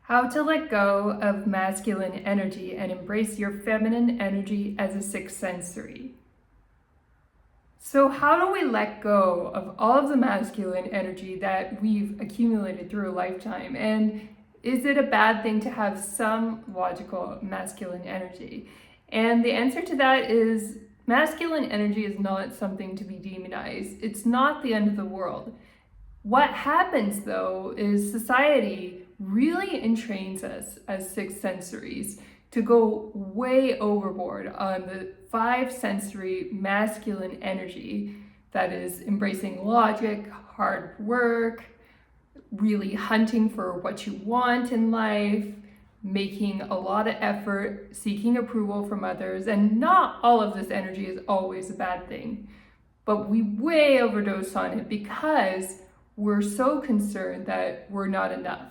How to let go of masculine energy and embrace your feminine energy as a sixth sensory. So, how do we let go of all of the masculine energy that we've accumulated through a lifetime? And is it a bad thing to have some logical masculine energy? And the answer to that is masculine energy is not something to be demonized. It's not the end of the world. What happens though is society really entrains us as sixth sensories to go way overboard on the five sensory masculine energy that is embracing logic, hard work, really hunting for what you want in life, making a lot of effort, seeking approval from others. And not all of this energy is always a bad thing, but we way overdose on it because we're so concerned that we're not enough.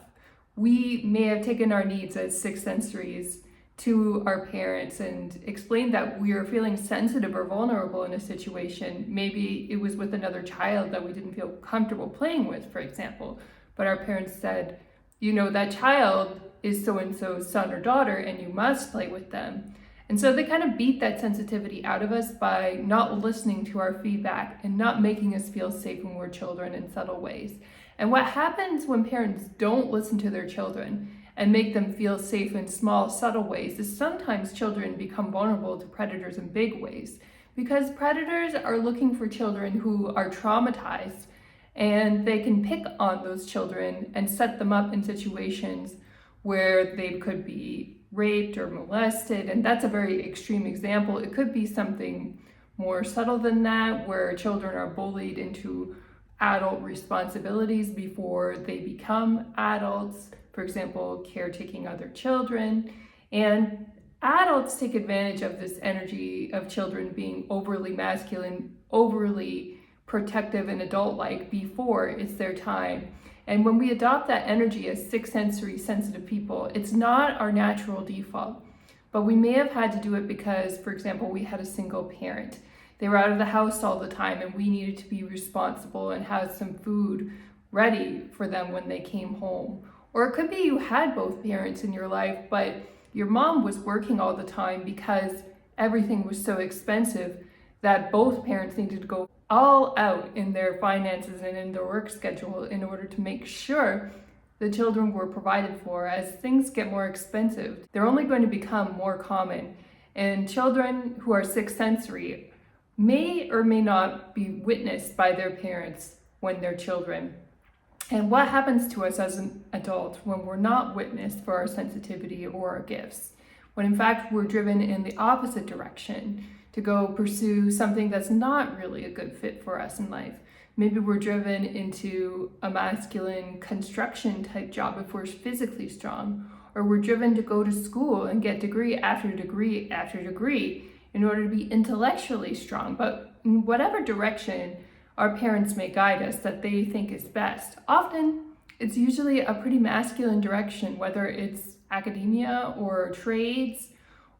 We may have taken our needs as sixth sensories to our parents and explained that we are feeling sensitive or vulnerable in a situation. Maybe it was with another child that we didn't feel comfortable playing with, for example. But our parents said, that child is so-and-so's son or daughter and you must play with them. And so they kind of beat that sensitivity out of us by not listening to our feedback and not making us feel safe when we're children in subtle ways. And what happens when parents don't listen to their children and make them feel safe in small, subtle ways is sometimes children become vulnerable to predators in big ways, because predators are looking for children who are traumatized, and they can pick on those children and set them up in situations where they could be raped or molested. And that's a very extreme example. It could be something more subtle than that, where children are bullied into adult responsibilities before they become adults. For example, caretaking other children. And adults take advantage of this energy of children being overly masculine, overly protective and adult-like before it's their time. And when we adopt that energy as sixth sensory sensitive people, it's not our natural default. But we may have had to do it because, for example, we had a single parent. They were out of the house all the time and we needed to be responsible and have some food ready for them when they came home. Or it could be you had both parents in your life, but your mom was working all the time because everything was so expensive that both parents needed to go all out in their finances and in their work schedule in order to make sure the children were provided for. As things get more expensive, they're only going to become more common. And children who are sixth sensory may or may not be witnessed by their parents when they're children. And what happens to us as an adult when we're not witnessed for our sensitivity or our gifts? When in fact we're driven in the opposite direction to go pursue something that's not really a good fit for us in life. Maybe we're driven into a masculine construction type job if we're physically strong, or we're driven to go to school and get degree after degree after degree in order to be intellectually strong. But in whatever direction our parents may guide us that they think is best, often it's usually a pretty masculine direction, whether it's academia or trades,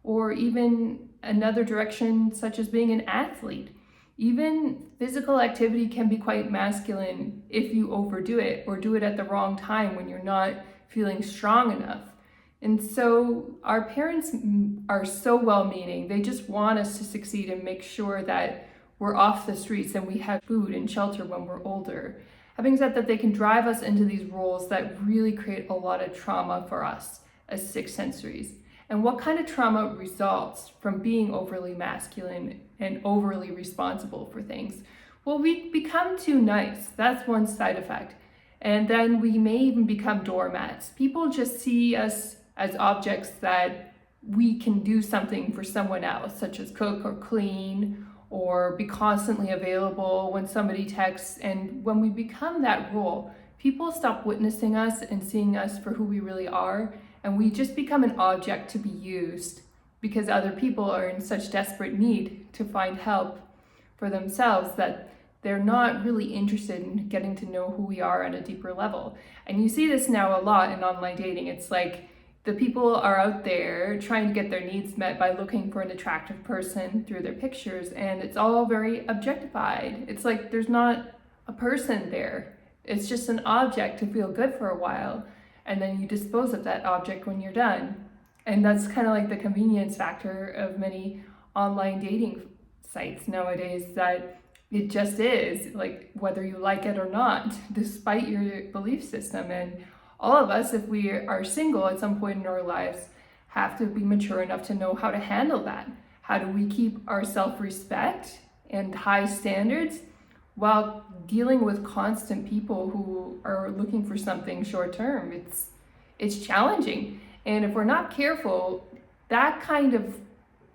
or even another direction such as being an athlete. Even physical activity can be quite masculine if you overdo it or do it at the wrong time when you're not feeling strong enough. And so our parents are so well-meaning. They just want us to succeed and make sure that we're off the streets and we have food and shelter when we're older. Having said that, they can drive us into these roles that really create a lot of trauma for us as sixth sensories. And what kind of trauma results from being overly masculine and overly responsible for things? Well, we become too nice. That's one side effect. And then we may even become doormats. People just see us as objects that we can do something for someone else, such as cook or clean, or be constantly available when somebody texts. And when we become that role, people stop witnessing us and seeing us for who we really are. And we just become an object to be used because other people are in such desperate need to find help for themselves that they're not really interested in getting to know who we are at a deeper level. And you see this now a lot in online dating. It's like the people are out there trying to get their needs met by looking for an attractive person through their pictures, and it's all very objectified. It's like there's not a person there. It's just an object to feel good for a while. and then you dispose of that object when you're done. And that's kind of like the convenience factor of many online dating sites nowadays, that it just is, like, whether you like it or not, despite your belief system. And all of us, if we are single at some point in our lives, have to be mature enough to know how to handle that. How do we keep our self-respect and high standards while dealing with constant people who are looking for something short term? It's challenging. And if we're not careful, that kind of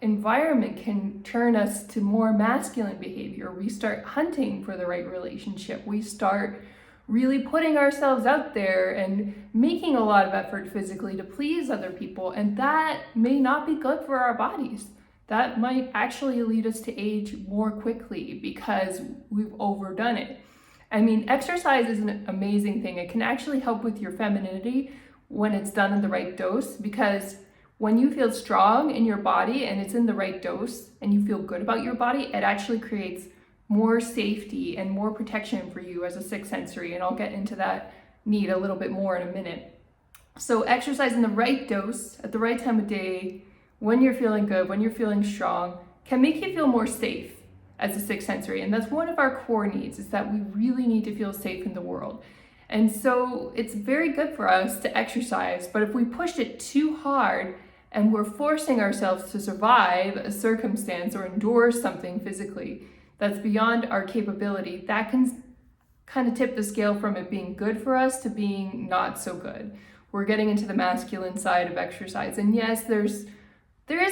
environment can turn us to more masculine behavior. We start hunting for the right relationship. We start really putting ourselves out there and making a lot of effort physically to please other people. And that may not be good for our bodies. That might actually lead us to age more quickly because we've overdone it. I mean, exercise is an amazing thing. It can actually help with your femininity when it's done in the right dose, because when you feel strong in your body and it's in the right dose and you feel good about your body, it actually creates more safety and more protection for you as a sixth sensory. And I'll get into that need a little bit more in a minute. So exercise in the right dose at the right time of day, when you're feeling good, when you're feeling strong, can make you feel more safe as a sixth sensory. And that's one of our core needs, is that we really need to feel safe in the world. And so it's very good for us to exercise, but if we push it too hard and we're forcing ourselves to survive a circumstance or endure something physically that's beyond our capability, that can kind of tip the scale from it being good for us to being not so good. We're getting into the masculine side of exercise. And yes, there is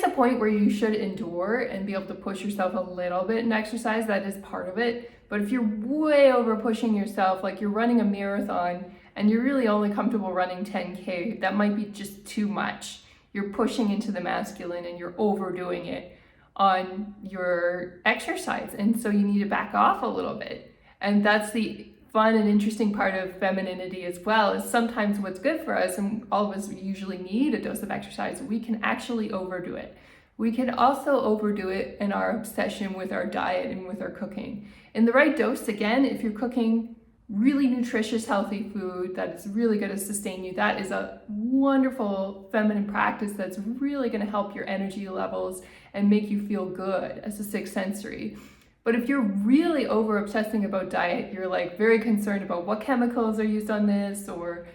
a point where you should endure and be able to push yourself a little bit in exercise. That is part of it. But if you're way over pushing yourself, like you're running a marathon and you're really only comfortable running 10K, that might be just too much. You're pushing into the masculine and you're overdoing it on your exercise. And so you need to back off a little bit. And that's the fun and interesting part of femininity as well, is sometimes what's good for us, and all of us usually need a dose of exercise, we can actually overdo it. We can also overdo it in our obsession with our diet and with our cooking. In the right dose, again, if you're cooking really nutritious, healthy food that is really going to sustain you, that is a wonderful feminine practice that's really going to help your energy levels and make you feel good as a sixth sensory. But if you're really over obsessing about diet, you're like very concerned about what chemicals are used on this, or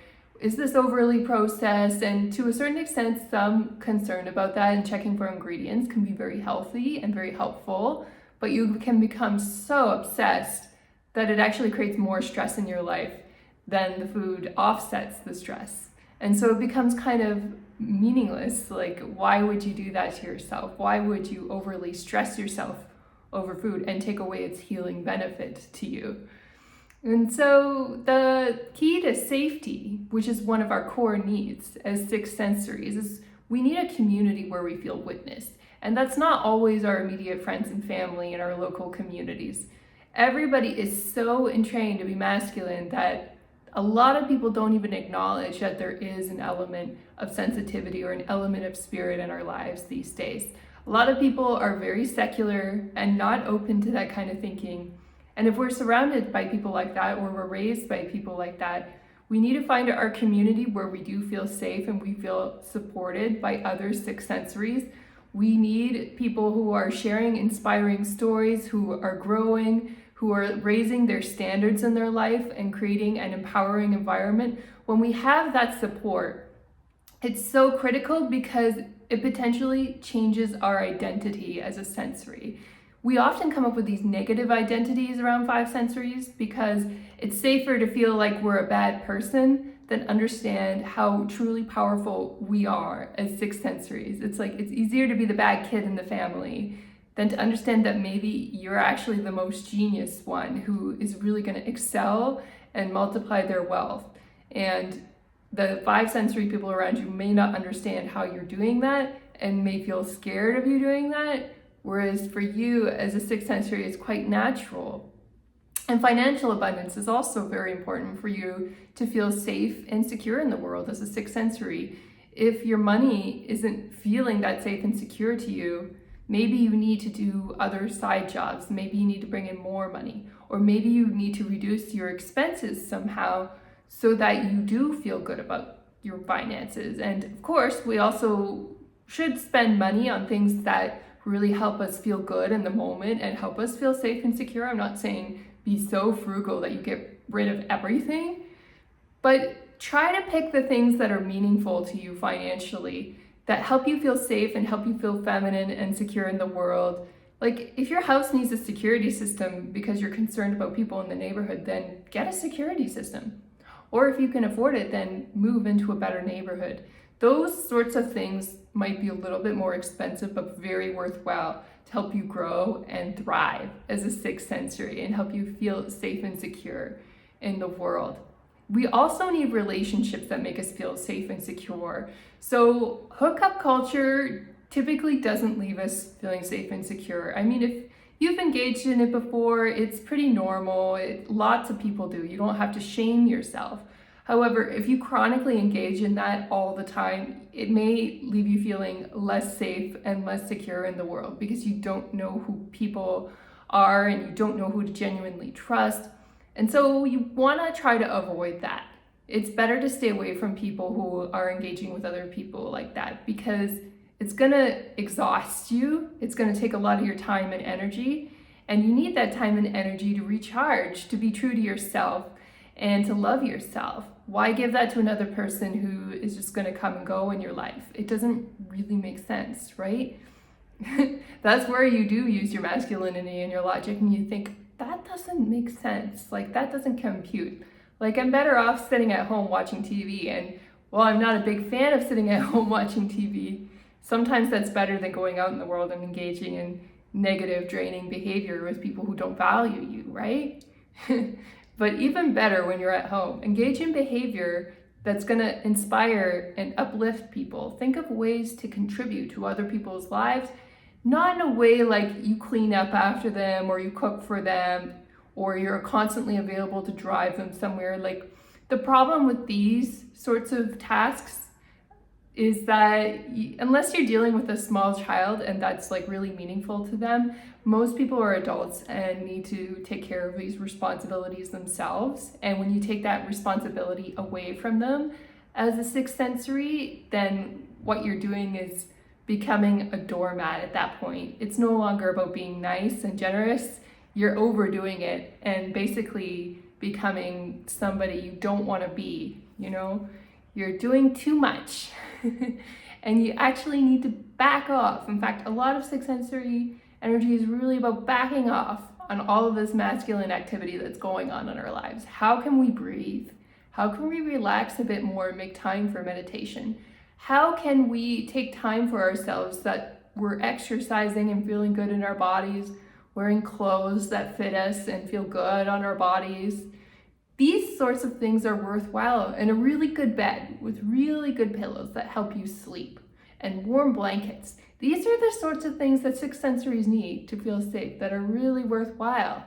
is this overly processed? And to a certain extent, some concern about that and checking for ingredients can be very healthy and very helpful, but you can become so obsessed that it actually creates more stress in your life than the food offsets the stress. And so it becomes kind of meaningless. Like, why would you do that to yourself? Why would you overly stress yourself over food and take away its healing benefit to you? And so the key to safety, which is one of our core needs as sixth sensories, is we need a community where we feel witnessed. And that's not always our immediate friends and family in our local communities. Everybody is so entrained to be masculine that a lot of people don't even acknowledge that there is an element of sensitivity or an element of spirit in our lives these days. A lot of people are very secular and not open to that kind of thinking. And if we're surrounded by people like that, or we're raised by people like that, we need to find our community where we do feel safe and we feel supported by other sixth sensories. We need people who are sharing inspiring stories, who are growing, who are raising their standards in their life and creating an empowering environment. When we have that support, it's so critical because it potentially changes our identity as a sensory. We often come up with these negative identities around five sensories because it's safer to feel like we're a bad person than understand how truly powerful we are as sixth sensories. It's like, it's easier to be the bad kid in the family than to understand that maybe you're actually the most genius one who is really going to excel and multiply their wealth. And the five sensory people around you may not understand how you're doing that and may feel scared of you doing that, whereas for you as a sixth sensory, it's quite natural. And financial abundance is also very important for you to feel safe and secure in the world as a sixth sensory. If your money isn't feeling that safe and secure to you, maybe you need to do other side jobs. Maybe you need to bring in more money, or maybe you need to reduce your expenses somehow so that you do feel good about your finances. And of course, we also should spend money on things that really help us feel good in the moment and help us feel safe and secure. I'm not saying be so frugal that you get rid of everything, but try to pick the things that are meaningful to you financially, that help you feel safe and help you feel feminine and secure in the world. Like, if your house needs a security system because you're concerned about people in the neighborhood, then get a security system. Or if you can afford it, then move into a better neighborhood. Those sorts of things might be a little bit more expensive, but very worthwhile to help you grow and thrive as a sixth sensory and help you feel safe and secure in the world. We also need relationships that make us feel safe and secure. So hookup culture typically doesn't leave us feeling safe and secure. I mean, if you've engaged in it before, it's pretty normal. Lots of people do. You don't have to shame yourself. However, if you chronically engage in that all the time, it may leave you feeling less safe and less secure in the world because you don't know who people are and you don't know who to genuinely trust. And so you want to try to avoid that. It's better to stay away from people who are engaging with other people like that because it's going to exhaust you. It's going to take a lot of your time and energy. And you need that time and energy to recharge, to be true to yourself, and to love yourself. Why give that to another person who is just going to come and go in your life? It doesn't really make sense, right? That's where you do use your masculinity and your logic and you think, that doesn't make sense. Like, that doesn't compute. Like, I'm better off sitting at home watching TV. And while I'm not a big fan of sitting at home watching TV, sometimes that's better than going out in the world and engaging in negative, draining behavior with people who don't value you, right? But even better when you're at home, engage in behavior that's going to inspire and uplift people. Think of ways to contribute to other people's lives, not in a way like you clean up after them or you cook for them or you're constantly available to drive them somewhere. Like, the problem with these sorts of tasks is that unless you're dealing with a small child and that's like really meaningful to them, most people are adults and need to take care of these responsibilities themselves. And when you take that responsibility away from them as a sixth sensory, then what you're doing is becoming a doormat at that point. It's no longer about being nice and generous. You're overdoing it and basically becoming somebody you don't want to be, you know? You're doing too much and you actually need to back off. In fact, a lot of sixth sensory energy is really about backing off on all of this masculine activity that's going on in our lives. How can we breathe? How can we relax a bit more and make time for meditation? How can we take time for ourselves that we're exercising and feeling good in our bodies, wearing clothes that fit us and feel good on our bodies? These sorts of things are worthwhile, and a really good bed with really good pillows that help you sleep and warm blankets. These are the sorts of things that sixth sensories need to feel safe, that are really worthwhile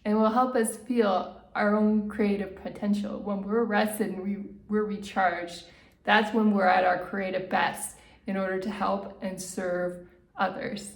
and will help us feel our own creative potential. When we're rested and we're recharged, that's when we're at our creative best in order to help and serve others.